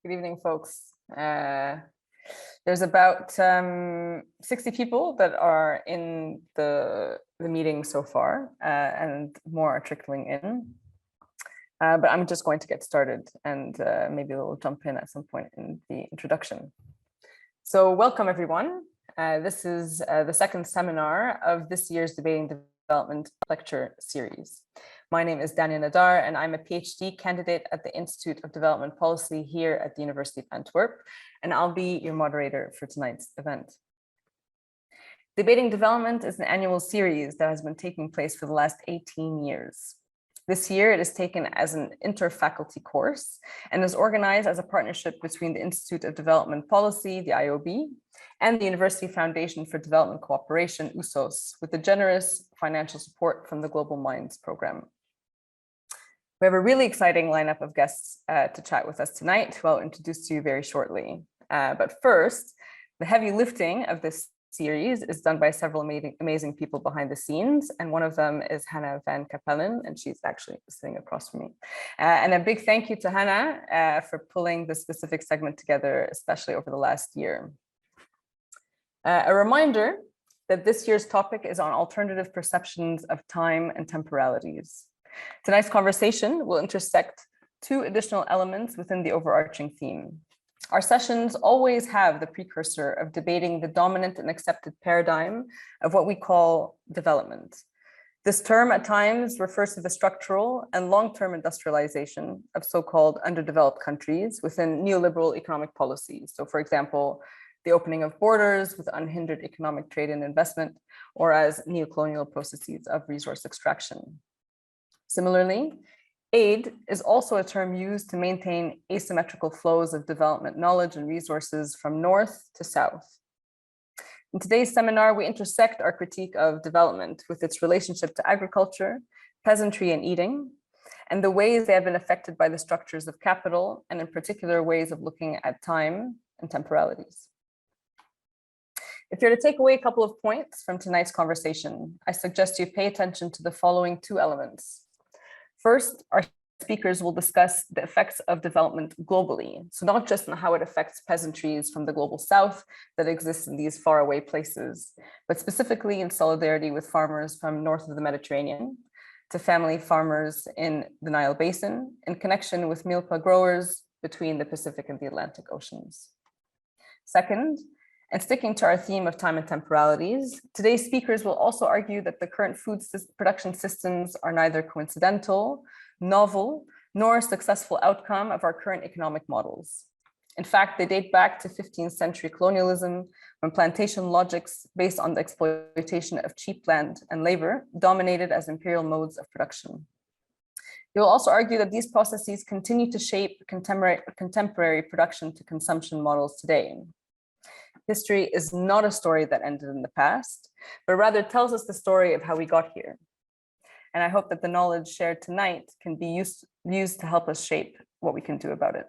Good evening, folks. There's about 60 people that are in the meeting so far, and more are trickling in. But I'm just going to get started, and maybe we'll jump in at some point in the introduction. So welcome, everyone. This is the second seminar of this year's Debating Development lecture series. My name is Dania Nadar, and I'm a PhD candidate at the Institute of Development Policy here at the University of Antwerp, and I'll be your moderator for tonight's event. Debating Development is an annual series that has been taking place for the last 18 years. This year, it is taken as an inter-faculty course and is organized as a partnership between the Institute of Development Policy, the IOB, and the University Foundation for Development Cooperation, USOS, with the generous financial support from the Global Minds program. We have a really exciting lineup of guests to chat with us tonight, who I'll introduce to you very shortly. But first, the heavy lifting of this series is done by several amazing people behind the scenes, and one of them is Hannah van Kapellen, and she's actually sitting across from me. And a big thank you to Hannah for pulling this specific segment together, especially over the last year. A reminder that this year's topic is on alternative perceptions of time and temporalities. Tonight's conversation will intersect two additional elements within the overarching theme. Our sessions always have the precursor of debating the dominant and accepted paradigm of what we call development. This term at times refers to the structural and long-term industrialization of so-called underdeveloped countries within neoliberal economic policies. So, for example, the opening of borders with unhindered economic trade and investment, or as neocolonial processes of resource extraction. Similarly, aid is also a term used to maintain asymmetrical flows of development knowledge and resources from north to south. In today's seminar, we intersect our critique of development with its relationship to agriculture, peasantry, and eating, and the ways they have been affected by the structures of capital, and in particular ways of looking at time and temporalities. If you're to take away a couple of points from tonight's conversation, I suggest you pay attention to the following two elements. First, our speakers will discuss the effects of development globally. So not just on how it affects peasantries from the global south that exist in these faraway places, but specifically in solidarity with farmers from north of the Mediterranean, to family farmers in the Nile Basin, in connection with milpa growers between the Pacific and the Atlantic Oceans. Second, and sticking to our theme of time and temporalities, today's speakers will also argue that the current food production systems are neither coincidental, novel, nor a successful outcome of our current economic models. In fact, they date back to 15th century colonialism, when plantation logics based on the exploitation of cheap land and labor dominated as imperial modes of production. They will also argue that these processes continue to shape contemporary production to consumption models today. History is not a story that ended in the past, but rather tells us the story of how we got here. And I hope that the knowledge shared tonight can be used to help us shape what we can do about it.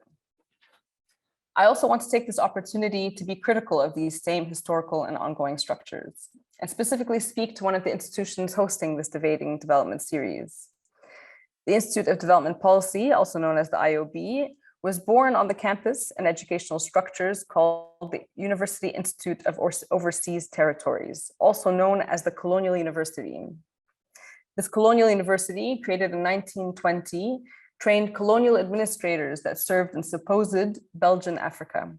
I also want to take this opportunity to be critical of these same historical and ongoing structures, and specifically speak to one of the institutions hosting this Debating Development series. The Institute of Development Policy, also known as the IOB, was born on the campus and educational structures called the University Institute of Overseas Territories, also known as the Colonial University. This colonial university, created in 1920, trained colonial administrators that served in supposed Belgian Africa.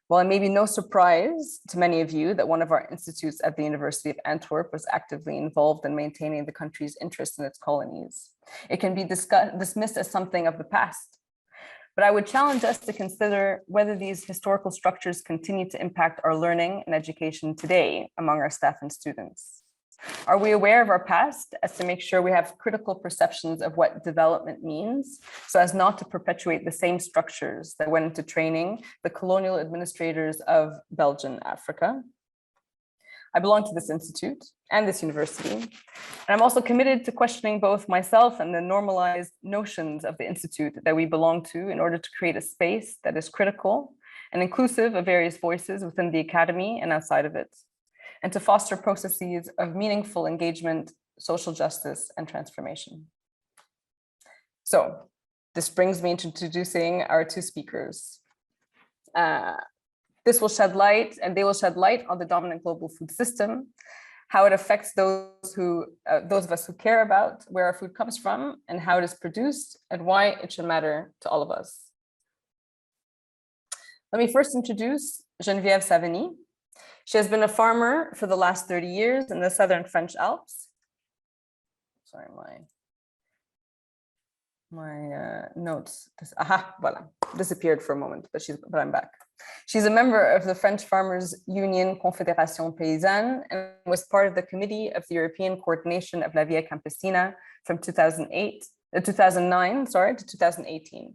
While it may be no surprise to many of you that one of our institutes at the University of Antwerp was actively involved in maintaining the country's interest in its colonies, it can be dismissed as something of the past. But I would challenge us to consider whether these historical structures continue to impact our learning and education today among our staff and students. Are we aware of our past as to make sure we have critical perceptions of what development means, so as not to perpetuate the same structures that went into training the colonial administrators of Belgian Africa? I belong to this institute and this university, and I'm also committed to questioning both myself and the normalized notions of the institute that we belong to in order to create a space that is critical and inclusive of various voices within the academy and outside of it, and to foster processes of meaningful engagement, social justice, and transformation. So This brings me to introducing our two speakers. This will shed light, and they will shed light on the dominant global food system, how it affects those of us who care about where our food comes from and how it is produced and why it should matter to all of us. Let me first introduce Geneviève Savigny. She has been a farmer for the last 30 years in the southern French Alps. Sorry, my notes disappeared for a moment, but I'm back. She's a member of the French Farmers Union Confédération Paysanne and was part of the committee of the European coordination of La Via Campesina from 2009 to 2018.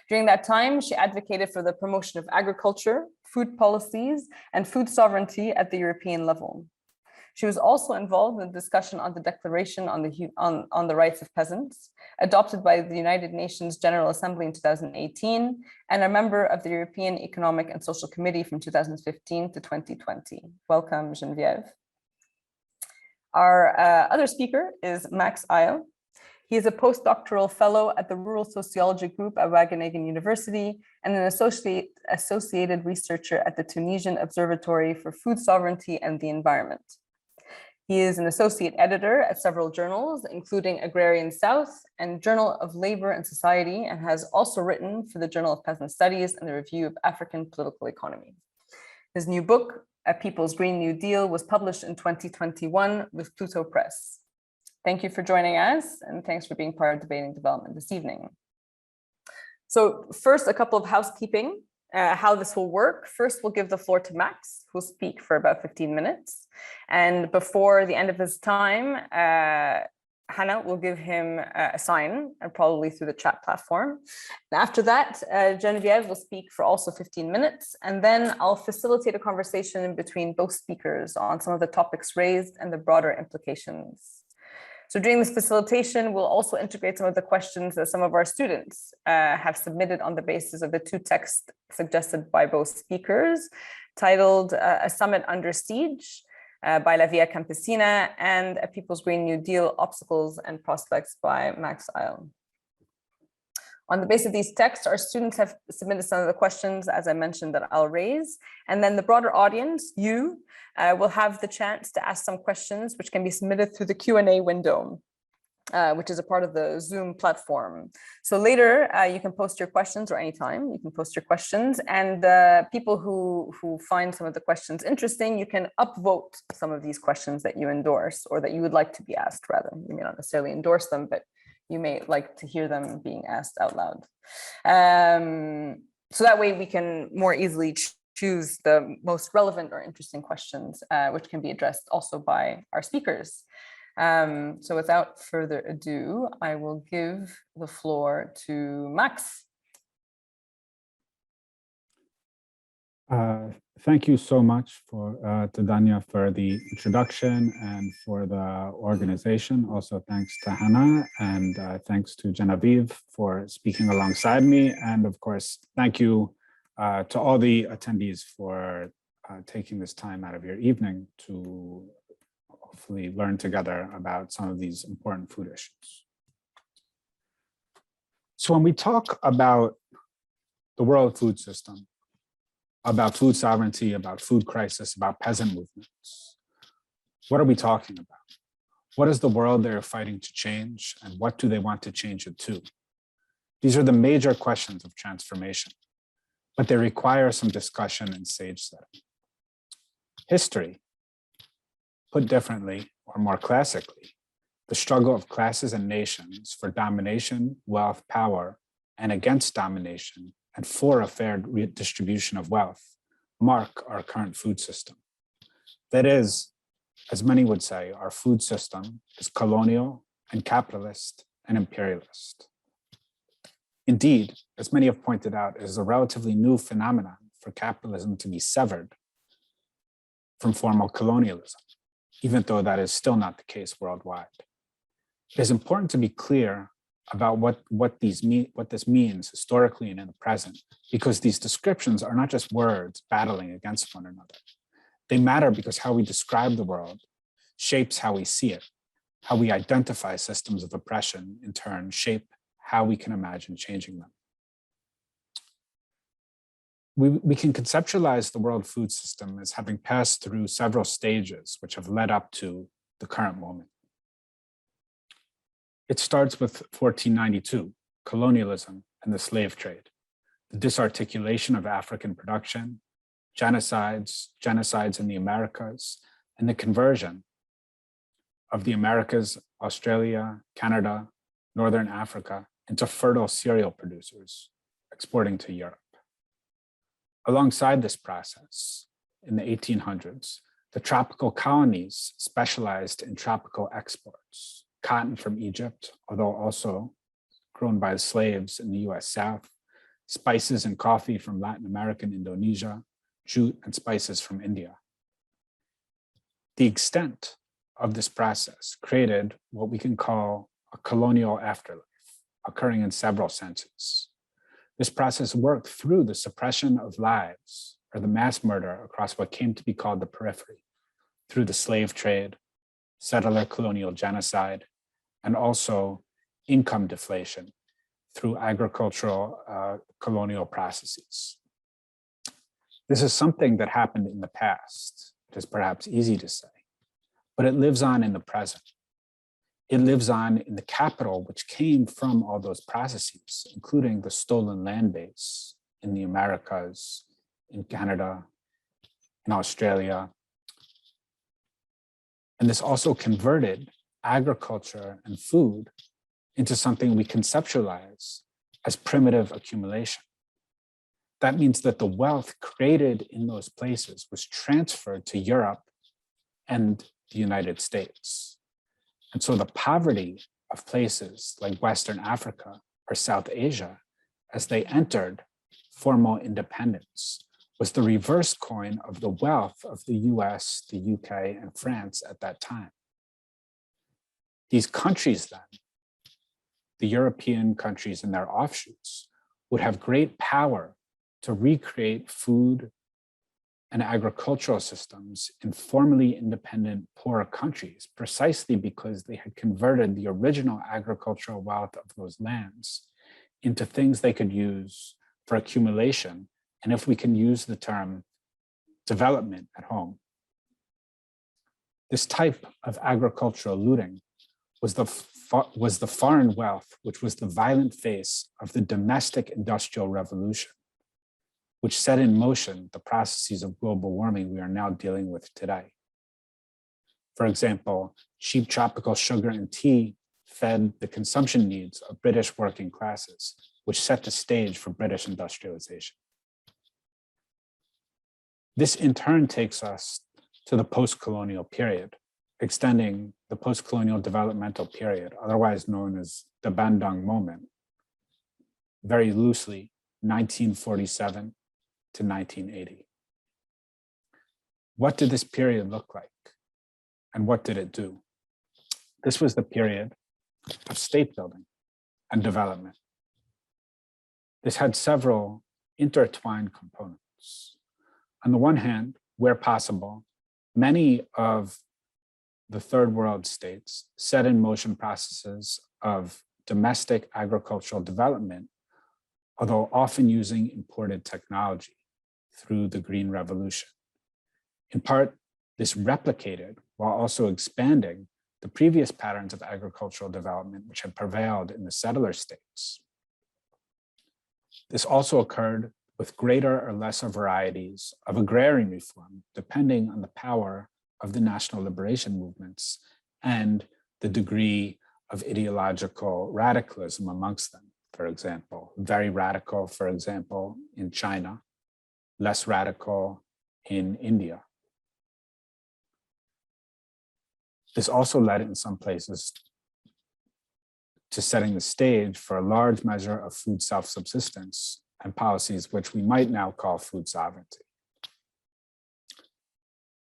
During that time, she advocated for the promotion of agriculture, food policies, and food sovereignty at the European level. She was also involved in the discussion on the Declaration on the Rights of Peasants, adopted by the United Nations General Assembly in 2018, and a member of the European Economic and Social Committee from 2015 to 2020. Welcome, Geneviève. Our other speaker is Max Eil. He is a postdoctoral fellow at the Rural Sociology Group at Wageningen University and an associated researcher at the Tunisian Observatory for Food Sovereignty and the Environment. He is an associate editor at several journals, including Agrarian South and Journal of Labor and Society, and has also written for the Journal of Peasant Studies and the Review of African Political Economy. His new book, A People's Green New Deal, was published in 2021 with Pluto Press. Thank you for joining us, and thanks for being part of Debating Development this evening. So first, a couple of housekeeping. How this will work. First, we'll give the floor to Max, who'll speak for about 15 minutes. And before the end of his time, Hannah will give him a sign, and probably through the chat platform. And after that, Geneviève will speak for also 15 minutes. And then I'll facilitate a conversation in between both speakers on some of the topics raised and the broader implications. So during this facilitation, we'll also integrate some of the questions that some of our students have submitted on the basis of the two texts suggested by both speakers, titled A Summit Under Siege by La Via Campesina and A People's Green New Deal, Obstacles and Prospects by Max Eil. On the basis of these texts, our students have submitted some of the questions, as I mentioned, that I'll raise. And then the broader audience, you, will have the chance to ask some questions, which can be submitted through the Q&A window, which is a part of the Zoom platform. So later, you can post your questions, or anytime, you can post your questions. And people who find some of the questions interesting, you can upvote some of these questions that you endorse, or that you would like to be asked, rather. You may not necessarily endorse them, but you may like to hear them being asked out loud. So that way we can more easily choose the most relevant or interesting questions, which can be addressed also by our speakers. So without further ado, I will give the floor to Max. Thank you so much to Dania for the introduction and for the organization. Also thanks to Hannah, and thanks to Geneviève for speaking alongside me. And of course, thank you to all the attendees for taking this time out of your evening to hopefully learn together about some of these important food issues. So when we talk about the world food system, about food sovereignty, about food crisis, about peasant movements, what are we talking about? What is the world they're fighting to change, and what do they want to change it to? These are the major questions of transformation, but they require some discussion and stage setting. History, put differently or more classically, the struggle of classes and nations for domination, wealth, power, and against domination and for a fair redistribution of wealth, mark our current food system. That is, as many would say, our food system is colonial and capitalist and imperialist. Indeed, as many have pointed out, it is a relatively new phenomenon for capitalism to be severed from formal colonialism, even though that is still not the case worldwide. It is important to be clear about what this means historically and in the present, because these descriptions are not just words battling against one another. They matter because how we describe the world shapes how we see it. How we identify systems of oppression, in turn, shape how we can imagine changing them. We can conceptualize the world food system as having passed through several stages which have led up to the current moment. It starts with 1492, colonialism and the slave trade, the disarticulation of African production, genocides in the Americas, and the conversion of the Americas, Australia, Canada, Northern Africa into fertile cereal producers, exporting to Europe. Alongside this process, in the 1800s, the tropical colonies specialized in tropical exports, cotton from Egypt, although also grown by the slaves in the US South, spices and coffee from Latin America and Indonesia, jute and spices from India. The extent of this process created what we can call a colonial afterlife, occurring in several senses. This process worked through the suppression of lives, or the mass murder across what came to be called the periphery, through the slave trade, settler colonial genocide, and also income deflation through agricultural colonial processes. This is something that happened in the past. It is perhaps easy to say, but it lives on in the present. It lives on in the capital, which came from all those processes, including the stolen land base in the Americas, in Canada, in Australia. And this also converted agriculture and food into something we conceptualize as primitive accumulation. That means that the wealth created in those places was transferred to Europe and the United States. And so the poverty of places like Western Africa or South Asia, as they entered formal independence, was the reverse coin of the wealth of the US, the UK, and France at that time. These countries then, the European countries and their offshoots, would have great power to recreate food and agricultural systems in formerly independent, poorer countries, precisely because they had converted the original agricultural wealth of those lands into things they could use for accumulation, and if we can use the term development at home. This type of agricultural looting was the foreign wealth, which was the violent face of the domestic industrial revolution, which set in motion the processes of global warming we are now dealing with today. For example, cheap tropical sugar and tea fed the consumption needs of British working classes, which set the stage for British industrialization. This in turn takes us to the post-colonial period, extending the post-colonial developmental period, otherwise known as the Bandung moment, very loosely, 1947 to 1980. What did this period look like? And what did it do? This was the period of state building and development. This had several intertwined components. On the one hand, where possible, many of the third world states set in motion processes of domestic agricultural development, although often using imported technology through the Green Revolution. In part, this replicated while also expanding the previous patterns of agricultural development which had prevailed in the settler states. This also occurred with greater or lesser varieties of agrarian reform, depending on the power of the national liberation movements and the degree of ideological radicalism amongst them. For example, very radical, for example, in China, less radical in India. This also led in some places to setting the stage for a large measure of food self-subsistence and policies which we might now call food sovereignty.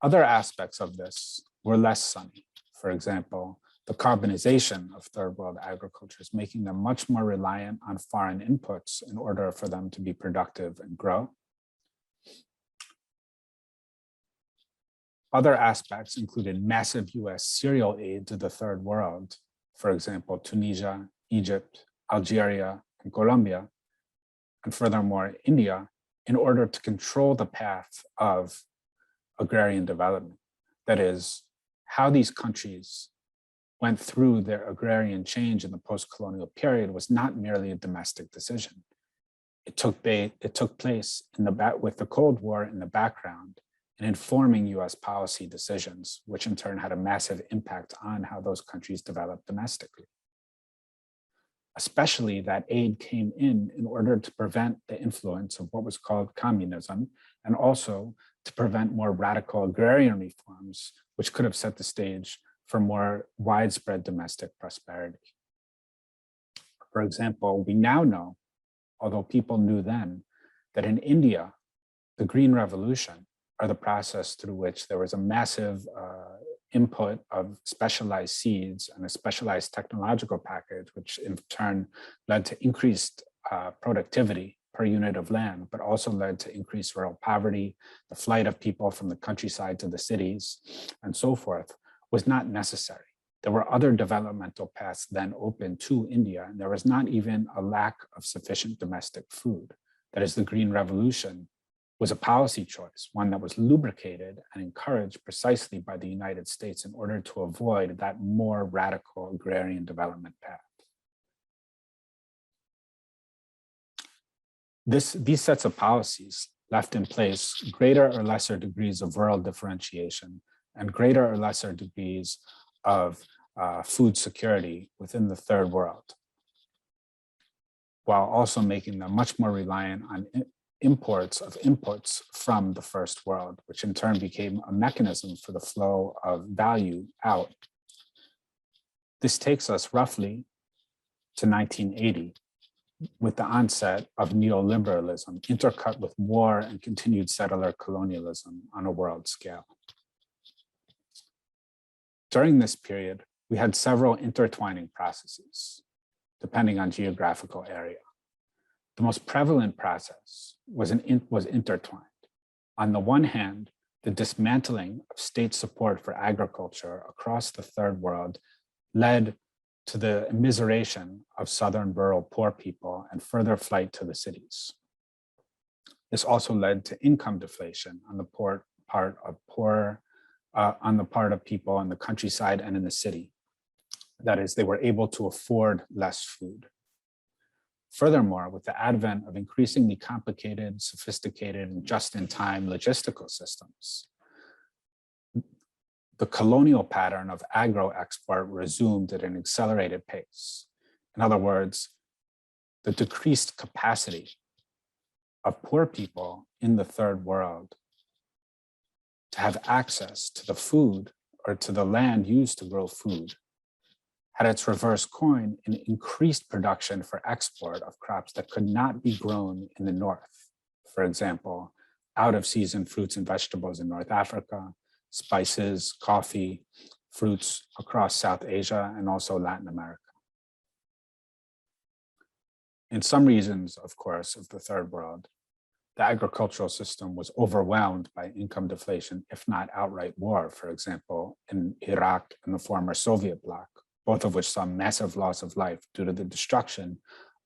Other aspects of this were less sunny. For example, the carbonization of third world agricultures, making them much more reliant on foreign inputs in order for them to be productive and grow. Other aspects included massive US cereal aid to the third world, for example, Tunisia, Egypt, Algeria, and Colombia, and furthermore, India, in order to control the path of agrarian development. That is, how these countries went through their agrarian change in the post-colonial period was not merely a domestic decision. It took place with the Cold War in the background and informing US policy decisions, which in turn had a massive impact on how those countries developed domestically. Especially that aid came in order to prevent the influence of what was called communism, and also to prevent more radical agrarian reforms, which could have set the stage for more widespread domestic prosperity. For example, we now know, although people knew then, that in India, the Green Revolution, or the process through which there was a massive input of specialized seeds and a specialized technological package, which in turn led to increased productivity per unit of land, but also led to increased rural poverty, the flight of people from the countryside to the cities, and so forth, was not necessary. There were other developmental paths then open to India, and there was not even a lack of sufficient domestic food. That is, the Green Revolution was a policy choice, one that was lubricated and encouraged precisely by the United States in order to avoid that more radical agrarian development path. These sets of policies left in place greater or lesser degrees of rural differentiation and greater or lesser degrees of food security within the third world, while also making them much more reliant on imports of inputs from the first world, which in turn became a mechanism for the flow of value out. This takes us roughly to 1980, with the onset of neoliberalism, intercut with war and continued settler colonialism on a world scale. During this period, we had several intertwining processes, depending on geographical area. The most prevalent process was intertwined. On the one hand, the dismantling of state support for agriculture across the third world led to the immiseration of southern rural poor people and further flight to the cities. This also led to income deflation on the part of people in the countryside and in the city. That is, they were able to afford less food. Furthermore, with the advent of increasingly complicated, sophisticated, and just-in-time logistical systems, the colonial pattern of agro-export resumed at an accelerated pace. In other words, the decreased capacity of poor people in the third world to have access to the food or to the land used to grow food had its reverse coin in increased production for export of crops that could not be grown in the north. For example, out-of-season fruits and vegetables in North Africa, spices, coffee, fruits across South Asia, and also Latin America. In some regions, of course, of the third world, the agricultural system was overwhelmed by income deflation, if not outright war, for example, in Iraq and the former Soviet bloc, both of which saw massive loss of life due to the destruction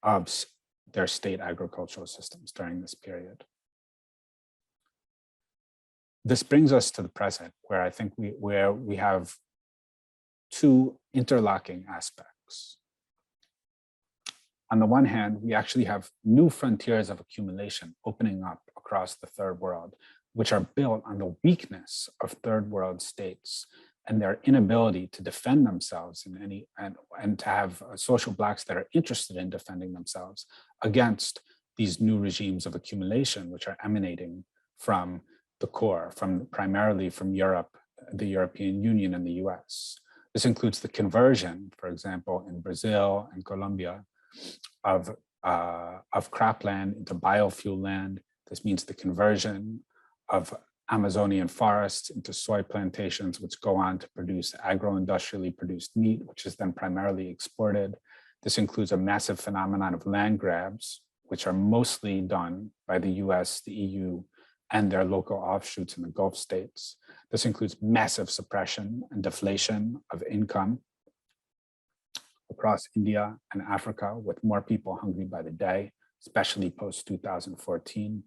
of their state agricultural systems during this period. This brings us to the present, where I think we have two interlocking aspects. On the one hand, we actually have new frontiers of accumulation opening up across the third world, which are built on the weakness of third world states and their inability to defend themselves in and to have social blocs that are interested in defending themselves against these new regimes of accumulation, which are emanating from the core, primarily from Europe, the European Union, and the US. This includes the conversion, for example, in Brazil and Colombia, of cropland into biofuel land. This means the conversion of Amazonian forests into soy plantations, which go on to produce agro-industrially produced meat, which is then primarily exported. This includes a massive phenomenon of land grabs, which are mostly done by the US, the EU, and their local offshoots in the Gulf states. This includes massive suppression and deflation of income across India and Africa, with more people hungry by the day, especially post-2014.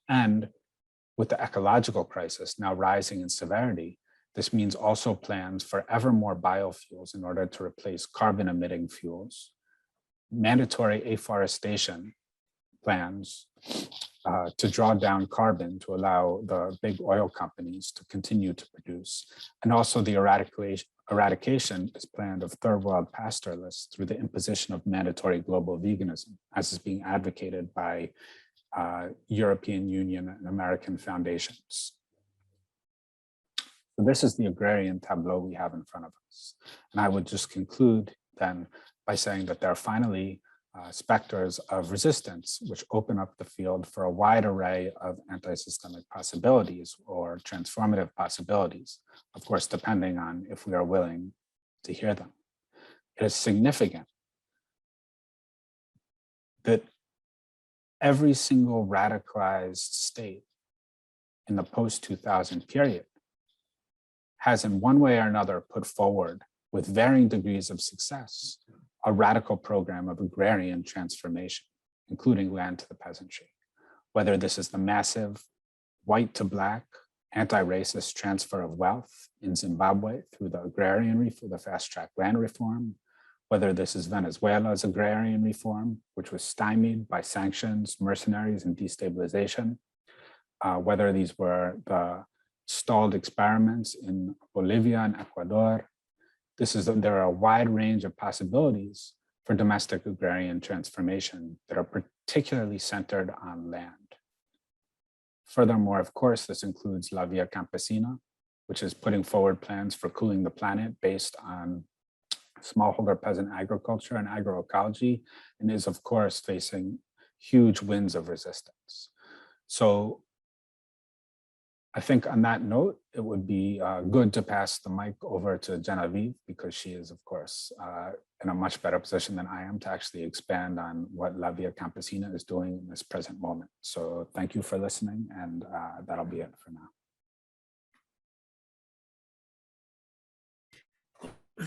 And with the ecological crisis now rising in severity, this means also plans for ever more biofuels in order to replace carbon-emitting fuels, mandatory afforestation plans to draw down carbon to allow the big oil companies to continue to produce, and also the eradication is planned of third world pastoralists through the imposition of mandatory global veganism, as is being advocated by European Union and American foundations. So this is the agrarian tableau we have in front of us. And I would just conclude then by saying that there are finally specters of resistance, which open up the field for a wide array of anti-systemic possibilities or transformative possibilities, of course, depending on if we are willing to hear them. It is significant that every single radicalized state in the post-2000 period has in one way or another put forward, with varying degrees of success, a radical program of agrarian transformation, including land to the peasantry. Whether this is the massive white to black anti-racist transfer of wealth in Zimbabwe through the agrarian through the fast track land reform, whether this is Venezuela's agrarian reform, which was stymied by sanctions, mercenaries, and destabilization, whether these were the stalled experiments in Bolivia and Ecuador. There are a wide range of possibilities for domestic agrarian transformation that are particularly centered on land. Furthermore, of course, this includes La Via Campesina, which is putting forward plans for cooling the planet based on smallholder peasant agriculture and agroecology, and is, of course, facing huge winds of resistance. So I think on that note, it would be good to pass the mic over to Genevieve, because she is, of course, in a much better position than I am to actually expand on what La Via Campesina is doing in this present moment. So thank you for listening, and that'll be it for now.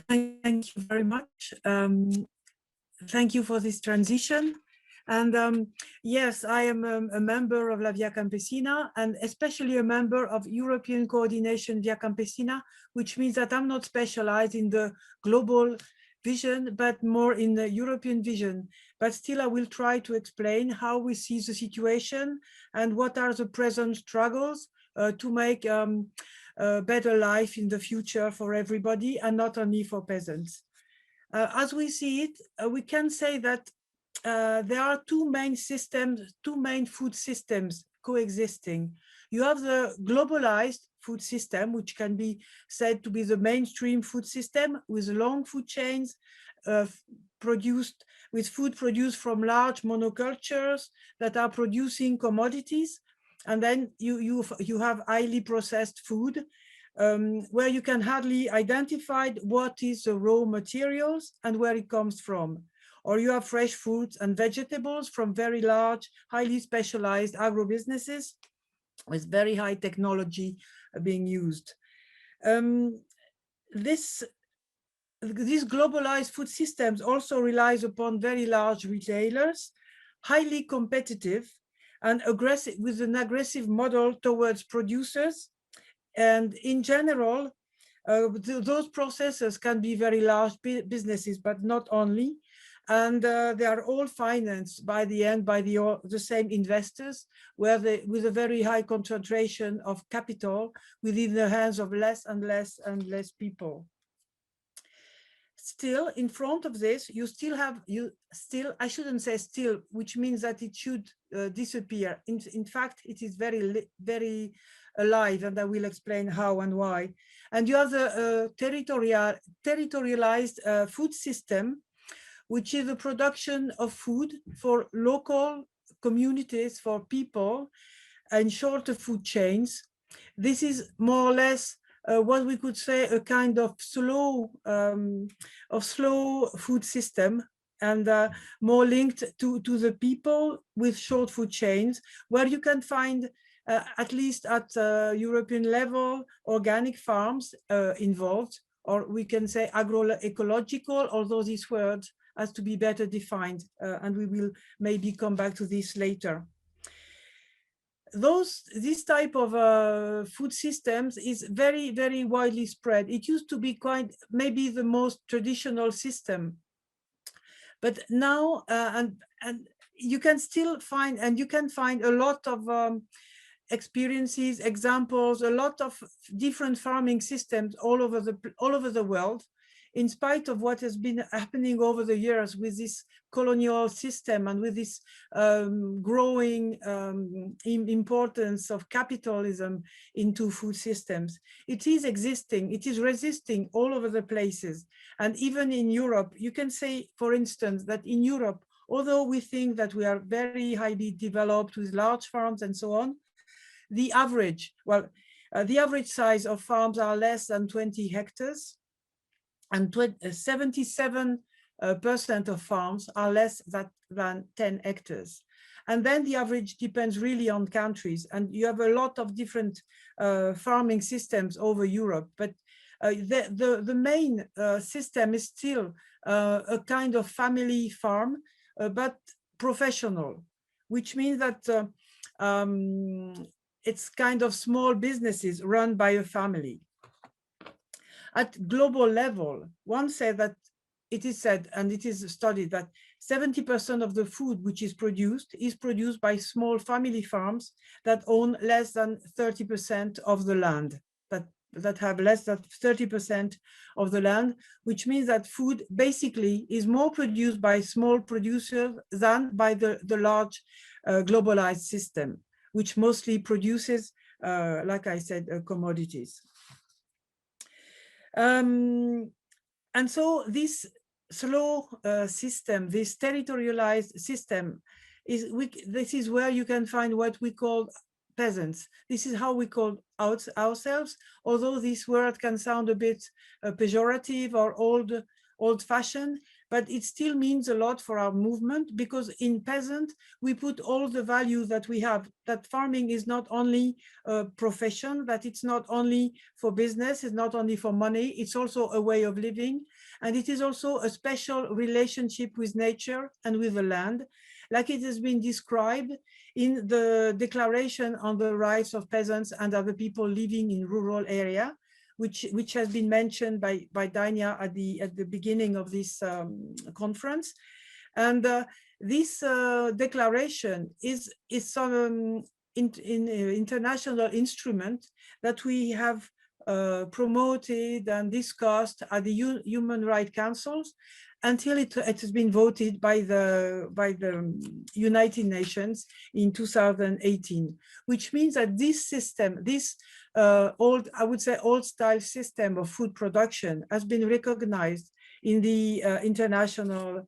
Thank you very much. Thank you for this transition. And yes, I am a member of La Via Campesina, and especially a member of European Coordination Via Campesina, which means that I'm not specialized in the global vision, but more in the European vision. But still, I will try to explain how we see the situation and what are the present struggles to make a better life in the future for everybody, and not only for peasants. As we see it, we can say that there are two main food systems coexisting. You have the globalized food system, which can be said to be the mainstream food system, with long food chains food produced from large monocultures that are producing commodities. And then you have highly processed food, where you can hardly identify what is the raw materials and where it comes from. Or you have fresh fruits and vegetables from very large, highly specialized agro-businesses with very high technology being used. These globalized food systems also relies upon very large retailers, highly competitive and aggressive, with an aggressive model towards producers. And in general, those processors can be very large businesses, but not only. And they are all financed by the end by the same investors, with a very high concentration of capital within the hands of less and less and less people. Still, in front of this, I shouldn't say still, which means that it should disappear. In fact, it is very alive, and I will explain how and why. And you have the territorialized food system, which is the production of food for local communities, for people, and shorter food chains. This is more or less what we could say a kind of slow food system, and more linked to the people, with short food chains, where you can find, at least at European level, organic farms involved, or we can say agroecological, although this word has to be better defined, and we will maybe come back to this later. This type of food systems is very, very widely spread. It used to be quite maybe the most traditional system, but now and you can still find, and you can find a lot of experiences, examples, a lot of different farming systems all over the world, in spite of what has been happening over the years with this colonial system and with this growing importance of capitalism into food systems. It is existing, it is resisting all over the places. And even in Europe, you can say, for instance, that in Europe, although we think that we are very highly developed with large farms and so on, the average size of farms are less than 20 hectares, and 77% of farms are less than 10 hectares. And then the average depends really on countries, and you have a lot of different farming systems over Europe, but the main system is still a kind of family farm, but professional, which means that it's kind of small businesses run by a family. At global level, one said that it is said, and it is studied, that 70% of the food which is produced by small family farms that own less than 30% of the land, that have less than 30% of the land, which means that food basically is more produced by small producers than by the large globalized system, which mostly produces, like I said, commodities. And so this slow system, this territorialized system, this is where you can find what we call peasants. This is how we call ourselves, although this word can sound a bit pejorative or old-fashioned, but it still means a lot for our movement, because in peasant, we put all the value that we have, that farming is not only a profession, that it's not only for business, it's not only for money, it's also a way of living. And it is also a special relationship with nature and with the land, like it has been described in the Declaration on the Rights of Peasants and Other People Living in Rural Area, which has been mentioned by Dania at the beginning of this conference. And this declaration is some international instrument that we have promoted and discussed at the Human Rights Councils until it has been voted by the United Nations in 2018, which means that this system, this I would say old style system of food production has been recognized in the international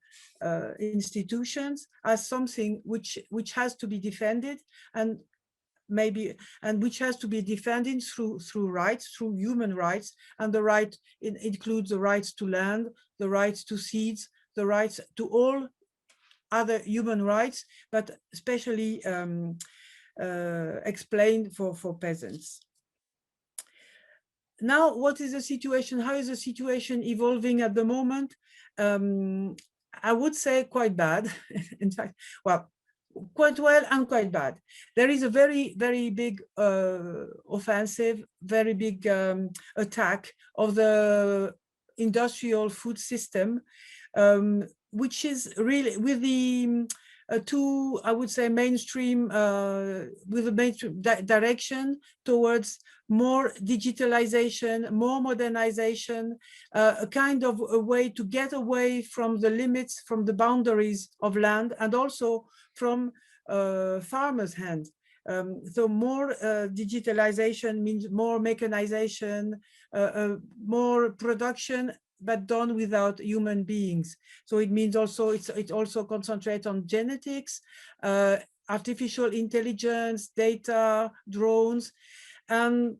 institutions as something which has to be defended, and which has to be defended through rights, through human rights, and the right includes the rights to land, the rights to seeds, the rights to all other human rights, but especially explained for peasants. Now, what is the situation? How is the situation evolving at the moment? I would say quite bad. In fact, well, quite well and quite bad. There is a very, very big offensive, very big attack of the industrial food system, which is really with the two, I would say, mainstream, with the mainstream direction towards more digitalization, more modernization, a kind of a way to get away from the limits, from the boundaries of land, and also from farmers' hands. So more digitalization means more mechanization, more production, but done without human beings. So it means also it also concentrates on genetics, artificial intelligence, data, drones, and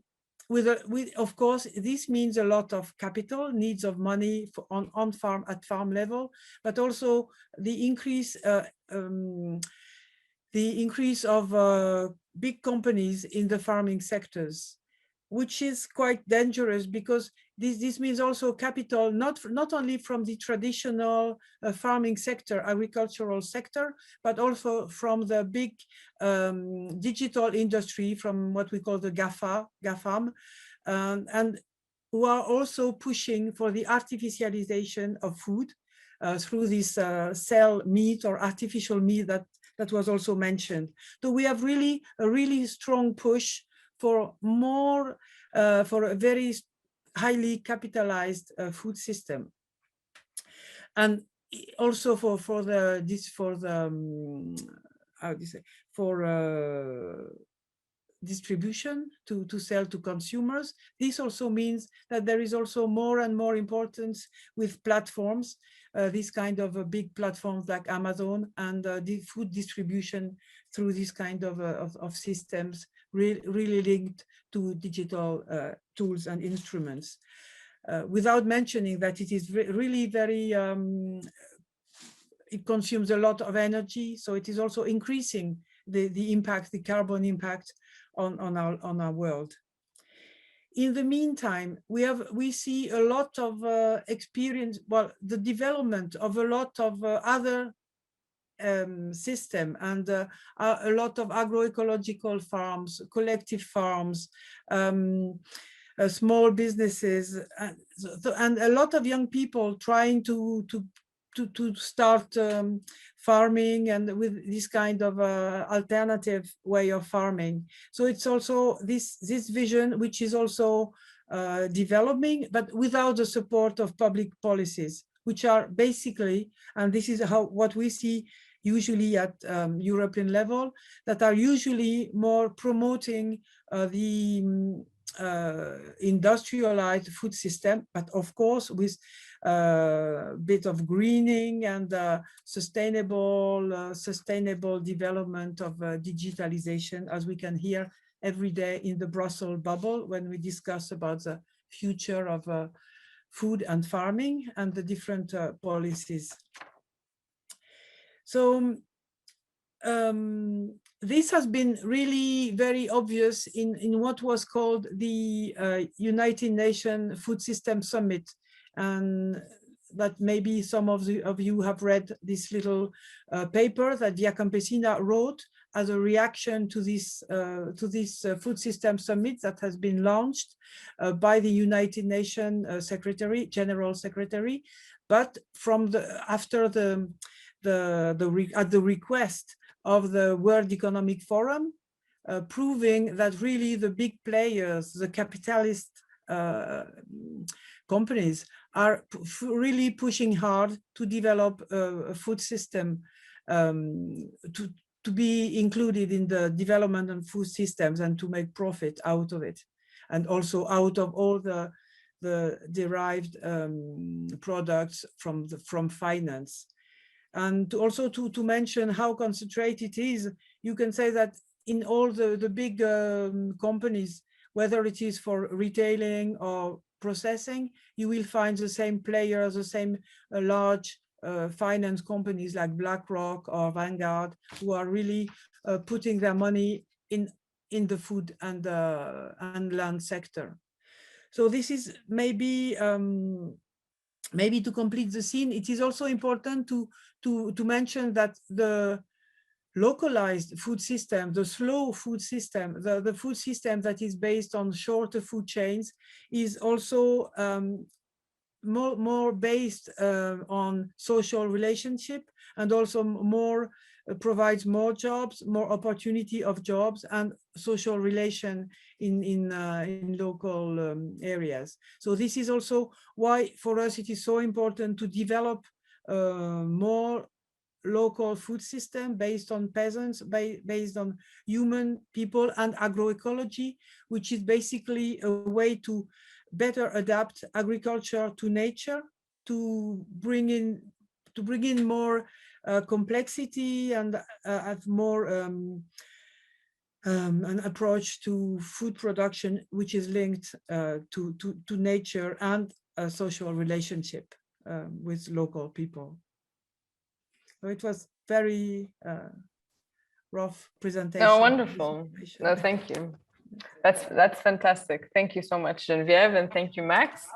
of course this means a lot of capital, needs of money on farm at farm level, but also the increase of big companies in the farming sectors, which is quite dangerous, because this means also capital, not only from the traditional farming sector, agricultural sector, but also from the big digital industry, from what we call the GAFAM, and who are also pushing for the artificialization of food through this cell meat or artificial meat that was also mentioned. So we have really a really strong push for more, for a very highly capitalized food system, and also for distribution to sell to consumers. This also means that there is also more and more importance with platforms, this kind of big platforms like Amazon, and the food distribution through this kind of systems really linked to digital tools and instruments. Without mentioning that it is really very, it consumes a lot of energy, so it is also increasing the impact, the carbon impact on our world. In the meantime, we see a lot of experience, well, the development of a lot of other system, and a lot of agroecological farms, collective farms, small businesses, and a lot of young people trying to start farming, and with this kind of alternative way of farming. So it's also this vision which is also developing, but without the support of public policies, which are basically, and this is what we see usually at European level, that are usually more promoting the industrialized food system, but of course with a bit of greening and sustainable development of digitalization, as we can hear every day in the Brussels bubble when we discuss about the future of food and farming and the different policies. So this has been really very obvious in what was called the United Nations Food System Summit, and that maybe some of you have read this little paper that Via Campesina wrote as a reaction to this Food System Summit that has been launched by the United Nations General Secretary, but after at the request of the World Economic Forum, proving that really the big players, the capitalist companies, are really pushing hard to develop a food system to be included in the development of food systems and to make profit out of it, and also out of all the derived products from finance. And also to mention how concentrated it is, you can say that in all the big companies, whether it is for retailing or processing, you will find the same players, the same large finance companies like BlackRock or Vanguard, who are really putting their money in the food and land sector. So this is maybe to complete the scene. It is also important to mention that the localized food system, the slow food system, the food system that is based on shorter food chains, is also more based on social relationship, and also more provides more jobs, more opportunity of jobs and social relation in local areas. So this is also why for us it is so important to develop more local food system based on peasants, based on human people and agroecology, which is basically a way to better adapt agriculture to nature, to bring in more complexity and have more an approach to food production which is linked to nature and a social relationship with local people. So it was very rough presentation. Oh, wonderful. No, thank you. That's fantastic. Thank you so much, Geneviève, and thank you, Max.